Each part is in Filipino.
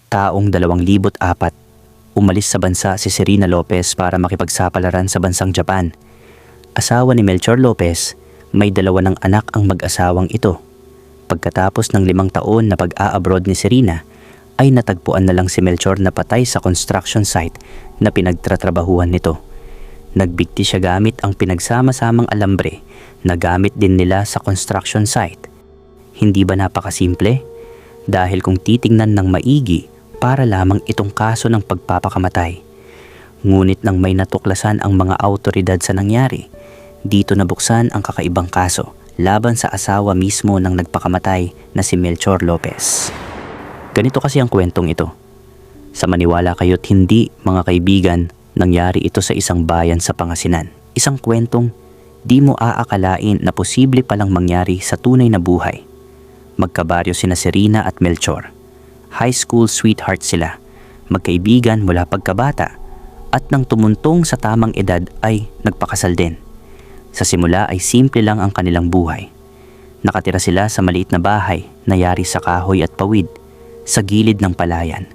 Taong 2004, umalis sa bansa si Serena Lopez para makipagsapalaran sa bansang Japan. Asawa ni Melchor Lopez, may 2 ng anak ang mag-asawang ito. Pagkatapos ng 5 taon na pag-a-abroad ni Serena, ay natagpuan na lang si Melchor na patay sa construction site na pinagtatrabahuhan nito. Nagbigti siya gamit ang pinagsama-samang alambre na gamit din nila sa construction site. Hindi ba napakasimple? Dahil kung titingnan ng maigi, para lamang itong kaso ng pagpapakamatay. Ngunit nang may natuklasan ang mga awtoridad sa nangyari, dito nabuksan ang kakaibang kaso laban sa asawa mismo ng nagpakamatay na si Melchor Lopez. Ganito kasi ang kwentong ito. Sa maniwala kayo't hindi, mga kaibigan, nangyari ito sa isang bayan sa Pangasinan. Isang kwentong di mo aakalain na posible palang mangyari sa tunay na buhay. Magkabaryo sina Serena at Melchor. High school sweetheart sila, magkaibigan mula pagkabata, at nang tumuntong sa tamang edad ay nagpakasal din. Sa simula ay simple lang ang kanilang buhay. Nakatira sila sa maliit na bahay na yari sa kahoy at pawid, sa gilid ng palayan.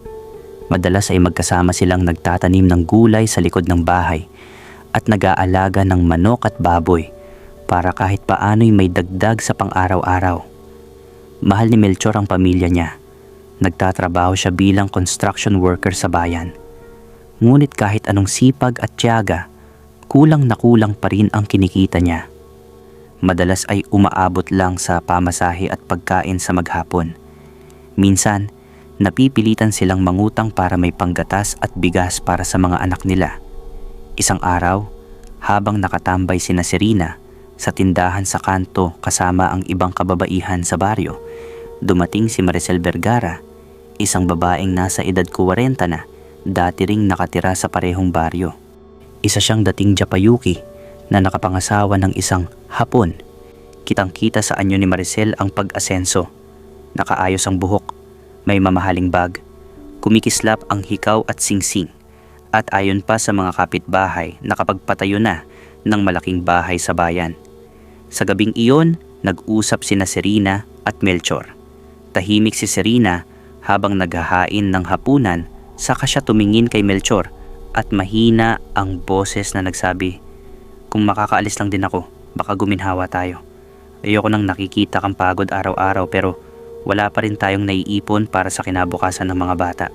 Madalas ay magkasama silang nagtatanim ng gulay sa likod ng bahay at nag-aalaga ng manok at baboy para kahit paano'y may dagdag sa pang-araw-araw. Mahal ni Melchor ang pamilya niya. Nagtatrabaho siya bilang construction worker sa bayan. Ngunit kahit anong sipag at tiyaga, kulang na kulang pa rin ang kinikita niya. Madalas ay umaabot lang sa pamasahe at pagkain sa maghapon. Minsan, napipilitan silang mangutang para may panggatas at bigas para sa mga anak nila. Isang araw, habang nakatambay sina Serena sa tindahan sa kanto kasama ang ibang kababaihan sa baryo, dumating si Maricel Vergara, isang babaeng nasa edad 40 na, dati ring nakatira sa parehong baryo. Isa siyang dating Japayuki na nakapangasawa ng isang Hapon. Kitang-kita sa anyo ni Maricel ang pag-asenso. Nakaayos ang buhok, may mamahaling bag, kumikislap ang hikaw at singsing, at ayon pa sa mga kapitbahay nakapagpatayo na ng malaking bahay sa bayan. Sa gabing iyon, nag-usap sina Serena at Melchor. Tahimik si Serena habang naghahain ng hapunan, saka siya tumingin kay Melchor at mahina ang boses na nagsabi, "Kung makakaalis lang din ako, baka guminhawa tayo. Ayoko nang nakikita kang pagod araw-araw pero wala pa rin tayong naiipon para sa kinabukasan ng mga bata."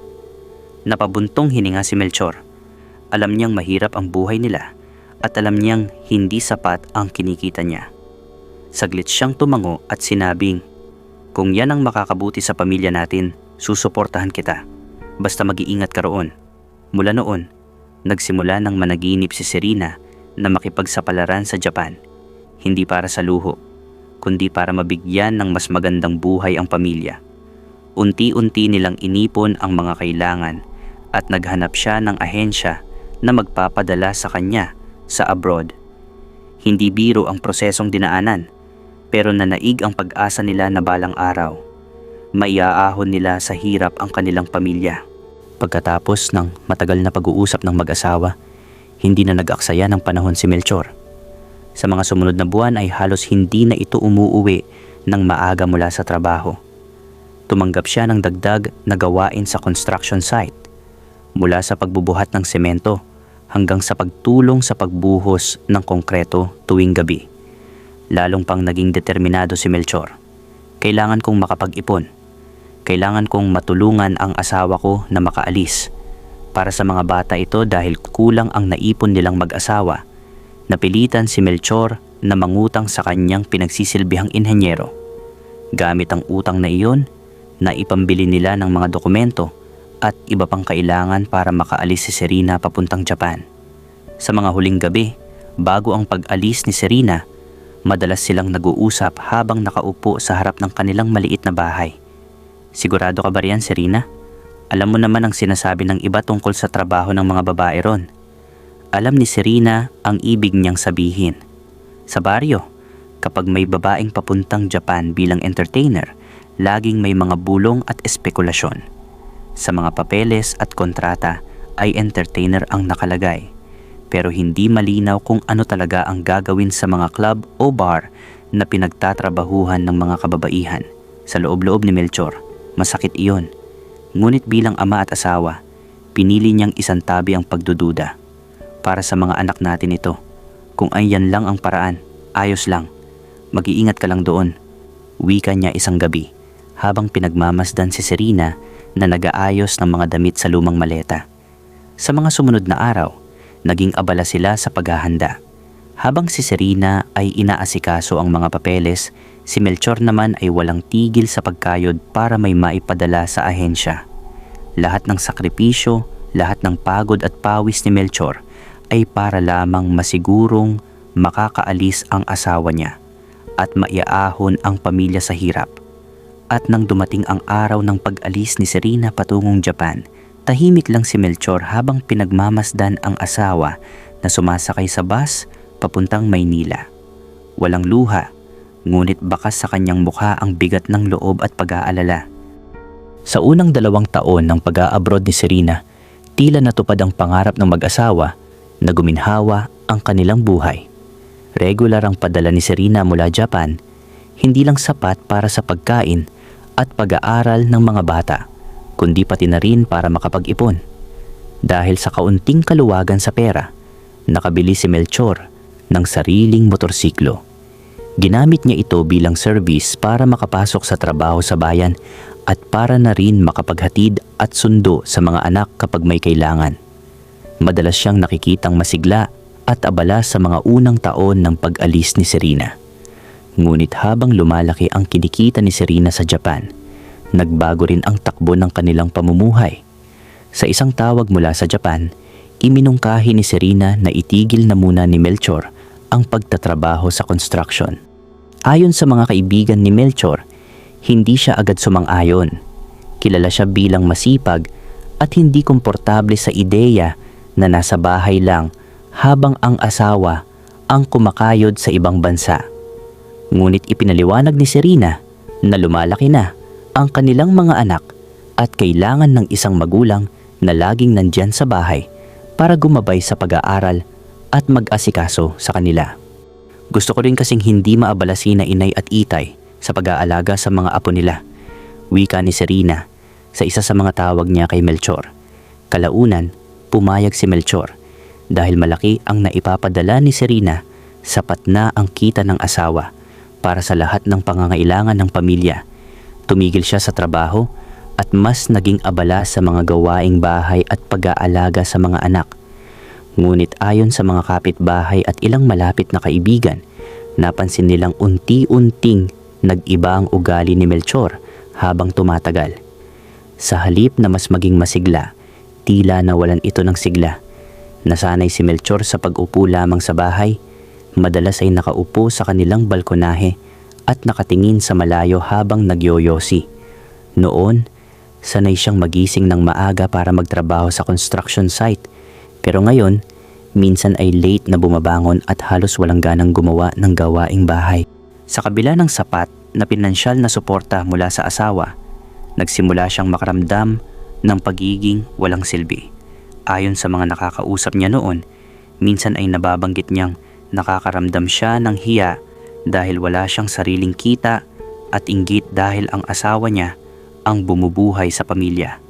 Napabuntong hininga si Melchor. Alam niyang mahirap ang buhay nila at alam niyang hindi sapat ang kinikita niya. Saglit siyang tumango at sinabing, "Kung yan ang makakabuti sa pamilya natin, susuportahan kita. Basta mag-iingat ka roon." Mula noon, nagsimula ng managinip si Serena na makipagsapalaran sa Japan. Hindi para sa luho, kundi para mabigyan ng mas magandang buhay ang pamilya. Unti-unti nilang inipon ang mga kailangan at naghanap siya ng ahensya na magpapadala sa kanya sa abroad. Hindi biro ang prosesong dinaanan, pero nanaig ang pag-asa nila na balang araw maiaahon nila sa hirap ang kanilang pamilya. Pagkatapos ng matagal na pag-uusap ng mag-asawa, hindi na nag-aksaya ng panahon si Melchor. Sa mga sumunod na buwan ay halos hindi na ito umuuwi ng maaga mula sa trabaho. Tumanggap siya ng dagdag na gawain sa construction site, mula sa pagbubuhat ng semento hanggang sa pagtulong sa pagbuhos ng konkreto tuwing gabi. Lalong pang naging determinado si Melchor. "Kailangan kong makapag-ipon. Kailangan kong matulungan ang asawa ko na makaalis. Para sa mga bata ito dahil kulang ang naipon nilang mag-asawa." Napilitan si Melchor na mangutang sa kanyang pinagsisilbihang inhenyero. Gamit ang utang na iyon, na ipambili nila ng mga dokumento at iba pang kailangan para makaalis si Serena papuntang Japan. Sa mga huling gabi, bago ang pag-alis ni Serena, madalas silang nag-uusap habang nakaupo sa harap ng kanilang maliit na bahay. "Sigurado ka ba riyan, Serena? Alam mo naman ang sinasabi ng iba tungkol sa trabaho ng mga babae ron." Alam ni Serena ang ibig niyang sabihin. Sa baryo, kapag may babaeng papuntang Japan bilang entertainer, laging may mga bulong at espekulasyon. Sa mga papeles at kontrata ay entertainer ang nakalagay, pero hindi malinaw kung ano talaga ang gagawin sa mga club o bar na pinagtatrabahuhan ng mga kababaihan. Sa loob-loob ni Melchor, masakit iyon. Ngunit bilang ama at asawa, pinili niyang isantabi ang pagdududa. Para sa mga anak natin ito, kung ayan lang ang paraan, ayos lang. Mag-iingat ka lang doon. Wika niya isang gabi habang pinagmamasdan si Serena na nag-aayos ng mga damit sa lumang maleta. Sa mga sumunod na araw, naging abala sila sa paghahanda. Habang si Serena ay inaasikaso ang mga papeles, si Melchor naman ay walang tigil sa pagkayod para may maipadala sa ahensya. Lahat ng sakripisyo, lahat ng pagod at pawis ni Melchor ay para lamang masigurong makakaalis ang asawa niya at maiaahon ang pamilya sa hirap. At nang dumating ang araw ng pag-alis ni Serena patungong Japan, tahimik lang si Melchor habang pinagmamasdan ang asawa na sumasakay sa bus papuntang Maynila. Walang luha, ngunit bakas sa kanyang mukha ang bigat ng loob at pag-aalala. Sa unang 2 taon ng pag-a-abroad ni Serena, tila natupad ang pangarap ng mag-asawa na guminhawa ang kanilang buhay. Regular ang padala ni Serena mula Japan, hindi lang sapat para sa pagkain at pag-aaral ng mga bata, kundi pati na rin para makapag-ipon. Dahil sa kaunting kaluwagan sa pera, nakabili si Melchor ng sariling motorsiklo. Ginamit niya ito bilang service para makapasok sa trabaho sa bayan at para na rin makapaghatid at sundo sa mga anak kapag may kailangan. Madalas siyang nakikitang masigla at abala sa mga unang taon ng pag-alis ni Serena. Ngunit habang lumalaki ang kinikita ni Serena sa Japan, nagbago rin ang takbo ng kanilang pamumuhay. Sa isang tawag mula sa Japan, iminungkahi ni Serena na itigil na muna ni Melchor ang pagtatrabaho sa construction. Ayon sa mga kaibigan ni Melchor, hindi siya agad sumang-ayon. Kilala siya bilang masipag at hindi komportable sa ideya na nasa bahay lang habang ang asawa ang kumakayod sa ibang bansa. Ngunit ipinaliwanag ni Serena na lumalaki na ang kanilang mga anak at kailangan ng isang magulang na laging nandyan sa bahay para gumabay sa pag-aaral at mag-asikaso sa kanila. Gusto ko rin kasing hindi maabala sina inay at itay sa pag-aalaga sa mga apo nila, wika ni Serena sa isa sa mga tawag niya kay Melchor. Kalaunan, pumayag si Melchor dahil malaki ang naipapadala ni Serena, sapat na ang kita ng asawa para sa lahat ng pangangailangan ng pamilya. Tumigil siya sa trabaho at mas naging abala sa mga gawaing bahay at pag-aalaga sa mga anak. Ngunit ayon sa mga kapitbahay at ilang malapit na kaibigan, napansin nilang unti-unting nag-iba ang ugali ni Melchor habang tumatagal. Sa halip na mas maging masigla, tila nawalan ito ng sigla. Nasanay si Melchor sa pag-upo lamang sa bahay, madalas ay nakaupo sa kanilang balkonahe at nakatingin sa malayo habang nagyoyosi. Noon, sanay siyang magising ng maaga para magtrabaho sa construction site. Pero ngayon, minsan ay late na bumabangon at halos walang ganang gumawa ng gawaing bahay. Sa kabila ng sapat na pinansyal na suporta mula sa asawa, nagsimula siyang makaramdam ng pagiging walang silbi. Ayon sa mga nakakausap niya noon, minsan ay nababanggit niyang nakakaramdam siya ng hiya dahil wala siyang sariling kita at inggit dahil ang asawa niya ang bumubuhay sa pamilya.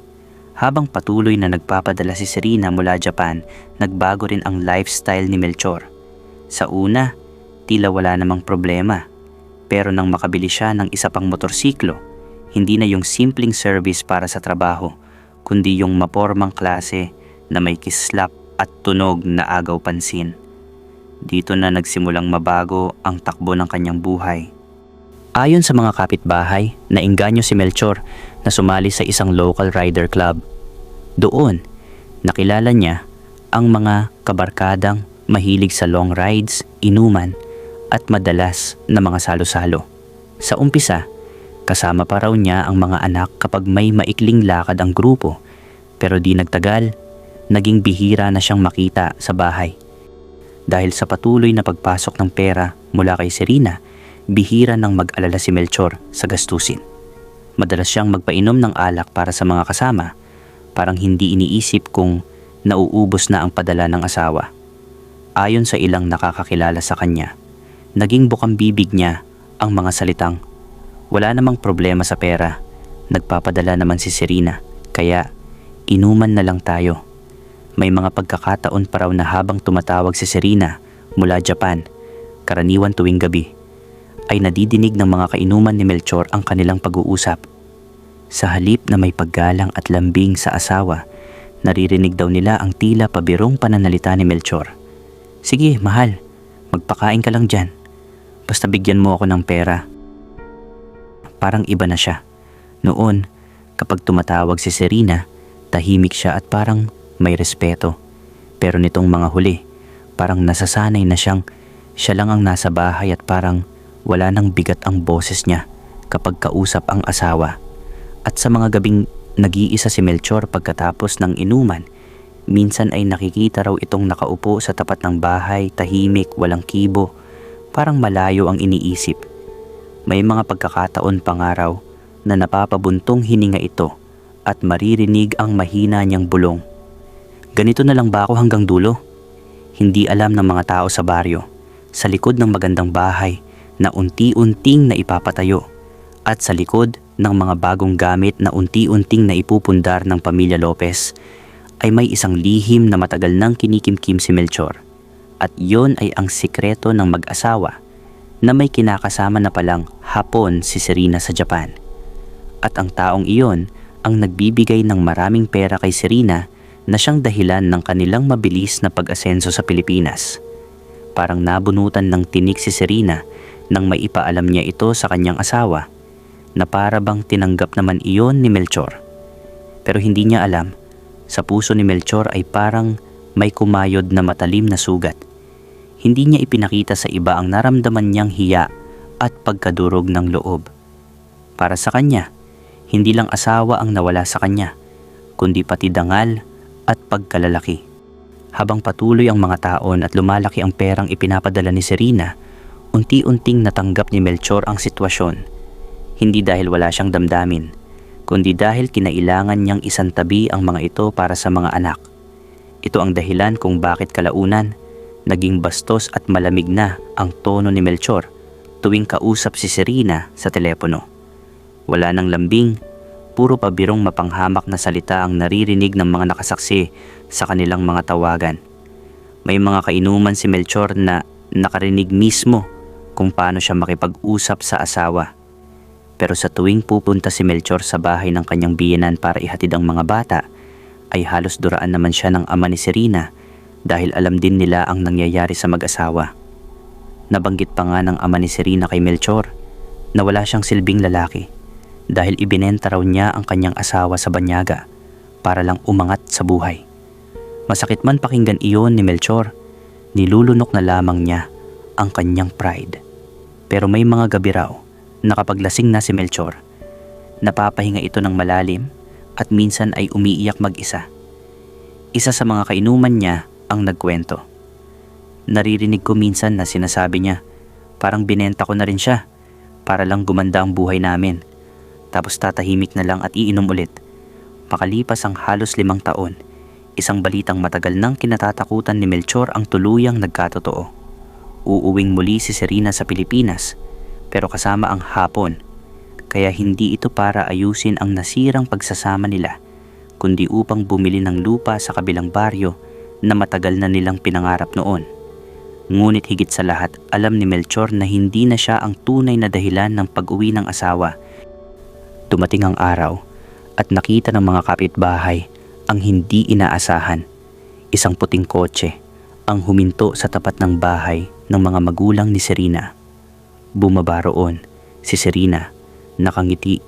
Habang patuloy na nagpapadala si Serena mula Japan, nagbago rin ang lifestyle ni Melchor. Sa una, tila wala namang problema. Pero nang makabili siya ng isa pang motorsiklo, hindi na yung simpleng service para sa trabaho, kundi yung mapormang klase na may kislap at tunog na agaw pansin. Dito na nagsimulang mabago ang takbo ng kanyang buhay. Ayon sa mga kapitbahay, naengganyo si Melchor na sumali sa isang local rider club. Doon, nakilala niya ang mga kabarkadang mahilig sa long rides, inuman, at madalas na mga salo-salo. Sa umpisa, kasama pa raw niya ang mga anak kapag may maikling lakad ang grupo, pero di nagtagal, naging bihira na siyang makita sa bahay. Dahil sa patuloy na pagpasok ng pera mula kay Serena, bihira nang mag-alala si Melchor sa gastusin. Madalas siyang magpainom ng alak para sa mga kasama, parang hindi iniisip kung nauubos na ang padala ng asawa. Ayon sa ilang nakakakilala sa kanya, naging bukang bibig niya ang mga salitang, "Wala namang problema sa pera, nagpapadala naman si Serena, Kaya, inuman na lang tayo. May mga pagkakataon pa raw na habang tumatawag si Serena mula Japan, karaniwan tuwing gabi, ay nadidinig ng mga kainuman ni Melchor ang kanilang pag-uusap. Sa halip na may paggalang at lambing sa asawa, naririnig daw nila ang tila pabirong pananalita ni Melchor. "Sige, mahal, magpakain ka lang dyan. Basta bigyan mo ako ng pera." Parang iba na siya. Noon, kapag tumatawag si Serena, tahimik siya at parang may respeto. Pero nitong mga huli, parang nasasanay na siya lang ang nasa bahay at parang wala nang bigat ang boses niya kapag kausap ang asawa. At sa mga gabing nag-iisa si Melchor pagkatapos ng inuman, minsan ay nakikita raw itong nakaupo sa tapat ng bahay, tahimik, walang kibo, parang malayo ang iniisip. May mga pagkakataon pa nga raw na napapabuntong hininga ito at maririnig ang mahina niyang bulong. Ganito na lang ba ako hanggang dulo? Hindi alam ng mga tao sa baryo, sa likod ng magandang bahay na unti-unting naipapatayo at sa likod ng mga bagong gamit na unti-unting naipupundar ng pamilya Lopez, ay may isang lihim na matagal nang kinikimkim si Melchor. At yon ay ang sikreto ng mag-asawa na may kinakasama na palang Hapon si Serena sa Japan. At ang taong iyon ang nagbibigay ng maraming pera kay Serena na siyang dahilan ng kanilang mabilis na pag-asenso sa Pilipinas. Parang nabunutan ng tinik si Serena nang maipaalam niya ito sa kanyang asawa na para bang tinanggap naman iyon ni Melchor. Pero hindi niya alam, sa puso ni Melchor ay parang may kumayod na matalim na sugat. Hindi niya ipinakita sa iba ang naramdaman niyang hiya at pagkadurog ng loob. Para sa kanya, hindi lang asawa ang nawala sa kanya, kundi pati dangal at pagkalalaki. Habang patuloy ang mga taon at lumalaki ang perang ipinapadala ni Serena, unti-unting natanggap ni Melchor ang sitwasyon. Hindi dahil wala siyang damdamin, kundi dahil kinailangan niyang isantabi ang mga ito para sa mga anak. Ito ang dahilan kung bakit kalaunan naging bastos at malamig na ang tono ni Melchor tuwing kausap si Serena sa telepono. Wala nang lambing, puro pabirong mapanghamak na salita ang naririnig ng mga nakasaksi sa kanilang mga tawagan. May mga kainuman si Melchor na nakarinig mismo kung paano siya makipag-usap sa asawa. Pero sa tuwing pupunta si Melchor sa bahay ng kanyang biyenan para ihatid ang mga bata, ay halos duraan naman siya ng ama ni Serena dahil alam din nila ang nangyayari sa mag-asawa. Nabanggit pa nga ng ama ni Serena kay Melchor na wala siyang silbing lalaki dahil ibinenta raw niya ang kanyang asawa sa banyaga para lang umangat sa buhay. Masakit man pakinggan iyon ni Melchor, nilulunok na lamang niya ang kanyang pride. Pero may mga gabi raw na kapag lasing na si Melchor, napapahinga ito ng malalim at minsan ay umiiyak mag-isa. Isa sa mga kainuman niya ang nagkwento. Naririnig ko minsan na sinasabi niya, parang binenta ko na rin siya para lang gumanda ang buhay namin. Tapos tatahimik na lang at iinom ulit. Makalipas ang halos 5 taon, isang balitang matagal nang kinatatakutan ni Melchor ang tuluyang nagkatotoo. Uuwing muli si Serena sa Pilipinas, pero kasama ang Hapon. Kaya hindi ito para ayusin ang nasirang pagsasama nila, kundi upang bumili ng lupa sa kabilang baryo na matagal na nilang pinangarap noon. Ngunit higit sa lahat, alam ni Melchor na hindi na siya ang tunay na dahilan ng pag-uwi ng asawa. Dumating ang araw at nakita ng mga kapitbahay ang hindi inaasahan. Isang puting kotse ang huminto sa tapat ng bahay ng mga magulang ni Serena. Bumaba roon si Serena, nakangiti,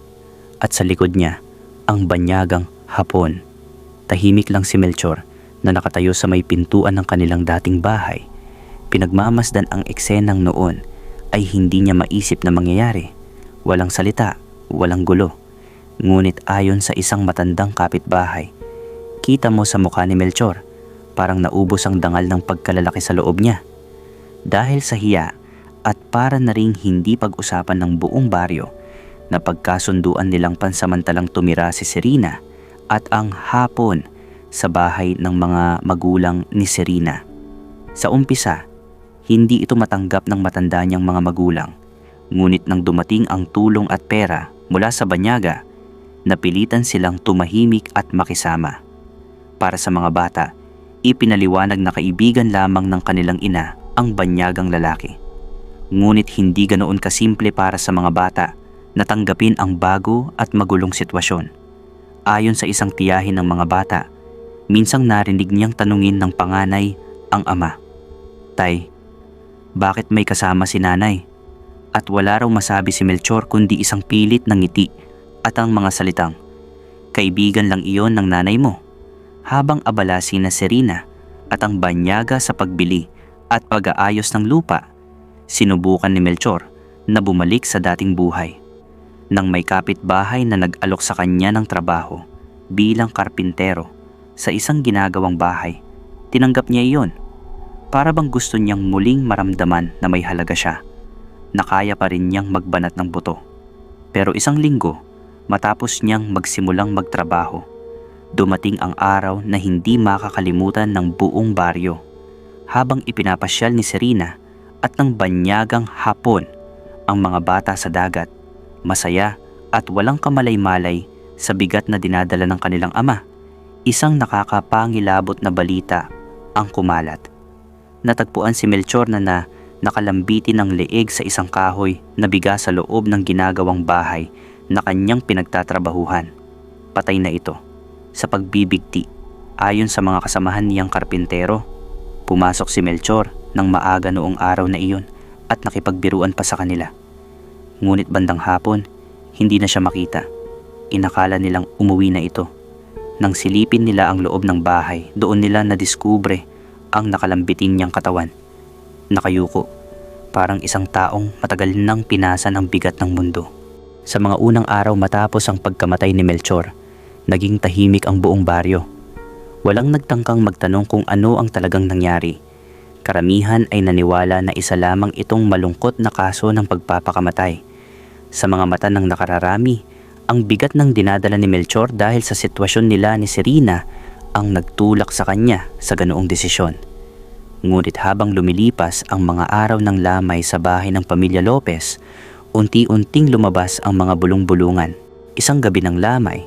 at sa likod niya ang banyagang Hapon. Tahimik lang si Melchor na nakatayo sa may pintuan ng kanilang dating bahay. Pinagmamasdan ang eksenang noon ay hindi niya maisip na mangyayari. Walang salita, walang gulo. Ngunit ayon sa isang matandang kapitbahay, kita mo sa mukha ni Melchor, parang naubos ang dangal ng pagkalalaki sa loob niya. Dahil sa hiya at para na ring hindi pag-usapan ng buong baryo, na pagkasunduan nilang pansamantalang tumira si Serena at ang Hapon sa bahay ng mga magulang ni Serena. Sa umpisa, hindi ito matanggap ng matanda niyang mga magulang. Ngunit nang dumating ang tulong at pera mula sa banyaga, napilitan silang tumahimik at makisama. Para sa mga bata, ipinaliwanag na kaibigan lamang ng kanilang ina ang banyagang lalaki. Ngunit hindi ganoon kasimple para sa mga bata na tanggapin ang bago at magulong sitwasyon. Ayon sa isang tiyahin ng mga bata, minsang narinig niyang tanungin ng panganay ang ama, "Tay, bakit may kasama si nanay?" At wala raw masabi si Melchor kundi isang pilit ng ngiti at ang mga salitang, "Kaibigan lang iyon ng nanay mo." Habang abala sina Serena at ang banyaga sa pagbili at pag-aayos ng lupa, sinubukan ni Melchor na bumalik sa dating buhay. Nang may kapitbahay na nag-alok sa kanya ng trabaho bilang karpintero sa isang ginagawang bahay, tinanggap niya iyon. Para bang gusto niyang muling maramdaman na may halaga siya, na kaya pa rin niyang magbanat ng buto. Pero isang linggo, matapos niyang magsimulang magtrabaho, dumating ang araw na hindi makakalimutan ng buong baryo. Habang ipinapasyal ni Serena at ng banyagang hapon ang mga bata sa dagat, masaya at walang kamalay-malay sa bigat na dinadala ng kanilang ama, isang nakakapangilabot na balita ang kumalat. Natagpuan si Melchor na nakalambitin ng leeg sa isang kahoy na biga sa loob ng ginagawang bahay na kanyang pinagtatrabahuhan. Patay na ito sa pagbibigti. Ayon sa mga kasamahan niyang karpintero, pumasok si Melchor ng maaga noong araw na iyon at nakipagbiruan pa sa kanila. Ngunit bandang hapon, hindi na siya makita. Inakala nilang umuwi na ito. Nang silipin nila ang loob ng bahay, doon nila nadiskubre ang nakalambitin niyang katawan. Nakayuko, parang isang taong matagal nang pinasa ng bigat ng mundo. Sa mga unang araw matapos ang pagkamatay ni Melchor, naging tahimik ang buong baryo. Walang nagtangkang magtanong kung ano ang talagang nangyari. Karamihan ay naniwala na isa lamang itong malungkot na kaso ng pagpapakamatay. Sa mga mata ng nakararami, ang bigat ng dinadala ni Melchor dahil sa sitwasyon nila ni Serena ang nagtulak sa kanya sa ganoong desisyon. Ngunit habang lumilipas ang mga araw ng lamay sa bahay ng pamilya Lopez, unti-unting lumabas ang mga bulong-bulungan. Isang gabi ng lamay,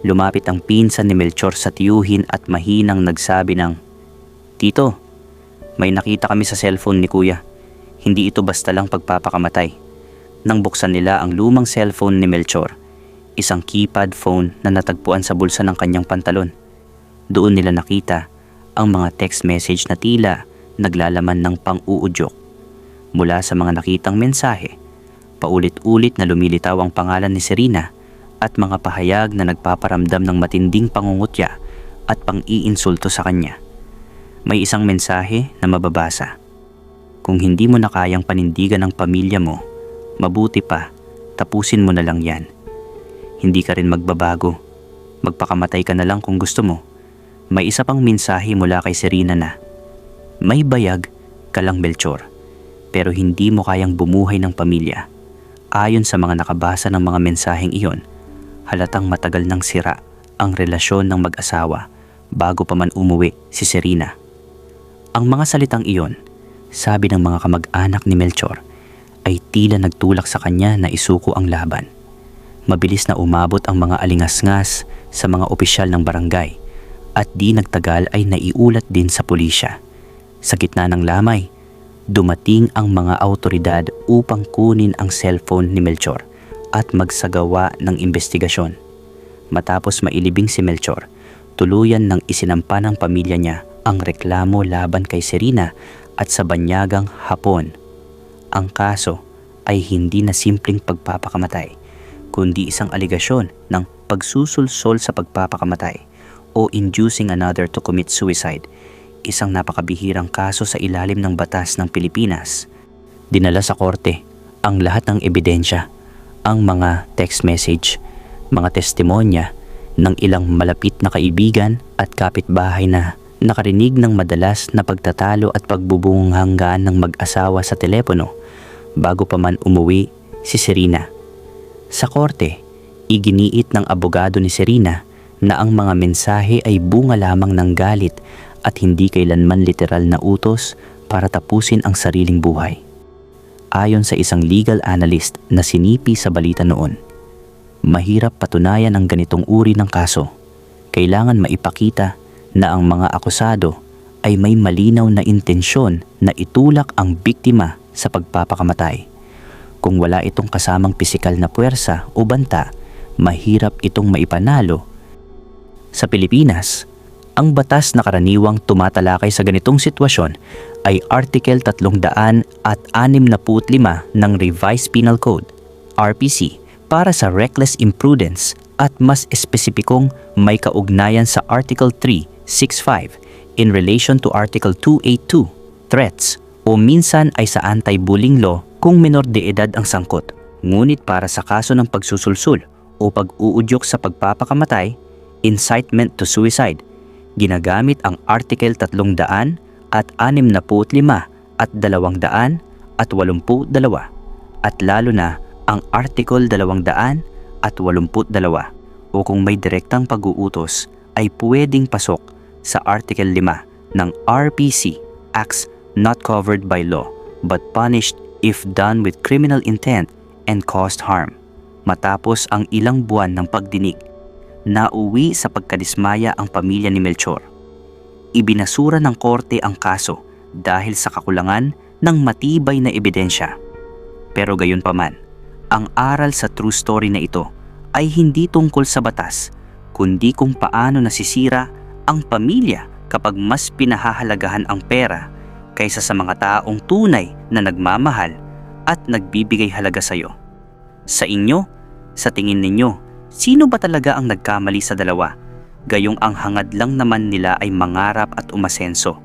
lumapit ang pinsan ni Melchor sa tiyuhin at mahinang nagsabi ng, "Tito, may nakita kami sa cellphone ni Kuya. Hindi ito basta lang pagpapakamatay." Nang buksan nila ang lumang cellphone ni Melchor, isang keypad phone na natagpuan sa bulsa ng kanyang pantalon. Doon nila nakita ang mga text message na tila naglalaman ng pang-uudyok. Mula sa mga nakitang mensahe, paulit-ulit na lumilitaw ang pangalan ni Serena at mga pahayag na nagpaparamdam ng matinding pangungutya at pang-iinsulto sa kanya. May isang mensahe na mababasa, "Kung hindi mo na kayang panindigan ang pamilya mo, mabuti pa, tapusin mo na lang yan. Hindi ka rin magbabago. Magpakamatay ka na lang kung gusto mo." May isa pang mensahe mula kay Serena na, "May bayag ka lang, Melchor, pero hindi mo kayang bumuhay ng pamilya." Ayon sa mga nakabasa ng mga mensaheng iyon, halatang matagal nang sira ang relasyon ng mag-asawa bago pa man umuwi si Serena. Ang mga salitang iyon, sabi ng mga kamag-anak ni Melchor, ay tila nagtulak sa kanya na isuko ang laban. Mabilis na umabot ang mga alingasngas sa mga opisyal ng barangay at di nagtagal ay naiulat din sa pulisya. Sa gitna ng lamay, dumating ang mga autoridad upang kunin ang cellphone ni Melchor at magsagawa ng investigasyon. Matapos mailibing si Melchor, tuluyan ng isinampa ng pamilya niya ang reklamo laban kay Serena at sa banyagang hapon. Ang kaso ay hindi na simpleng pagpapakamatay, kundi isang aligasyon ng pagsusulsol sa pagpapakamatay o inducing another to commit suicide, isang napakabihirang kaso sa ilalim ng batas ng Pilipinas. Dinala sa korte ang lahat ng ebidensya, ang mga text message, mga testimonya ng ilang malapit na kaibigan at kapitbahay na nakarinig ng madalas na pagtatalo at pagbubunganggaan ng mag-asawa sa telepono bago pa man umuwi si Serena. Sa korte, iginiit ng abogado ni Serena na ang mga mensahe ay bunga lamang ng galit at hindi kailanman literal na utos para tapusin ang sariling buhay. Ayon sa isang legal analyst na sinipi sa balita noon, Mahirap patunayan ang ganitong uri ng kaso. Kailangan maipakita na ang mga akusado ay may malinaw na intensyon na itulak ang biktima sa pagpapakamatay. Kung wala itong kasamang pisikal na puwersa o banta, mahirap itong maipanalo. Sa Pilipinas, ang batas na karaniwang tumatalakay sa ganitong sitwasyon ay Article 365 ng Revised Penal Code, RPC, para sa reckless imprudence at mas espesipikong may kaugnayan sa Article 365 in relation to Article 282, threats, o minsan ay sa anti-bullying law kung menor de edad ang sangkot. Ngunit para sa kaso ng pagsusulsul o pag-uudyok sa pagpapakamatay, incitement to suicide, ginagamit ang Article 365 at 282 at lalo na ang Article 282 o kung may direktang pag-uutos ay pwedeng pasok sa Article 5 ng RPC, acts not covered by law but punished if done with criminal intent and caused harm. Matapos ang ilang buwan ng pagdinig, nauwi sa pagkadismaya ang pamilya ni Melchor. Ibinasura ng korte ang kaso dahil sa kakulangan ng matibay na ebidensya. Pero gayunpaman, ang aral sa true story na ito ay hindi tungkol sa batas, kundi kung paano nasisira ang pamilya kapag mas pinahahalagahan ang pera kaysa sa mga taong tunay na nagmamahal at nagbibigay halaga sa iyo. Sa inyo, sa tingin ninyo, sino ba talaga ang nagkamali sa dalawa? Gayong ang hangad lang naman nila ay mangarap at umasenso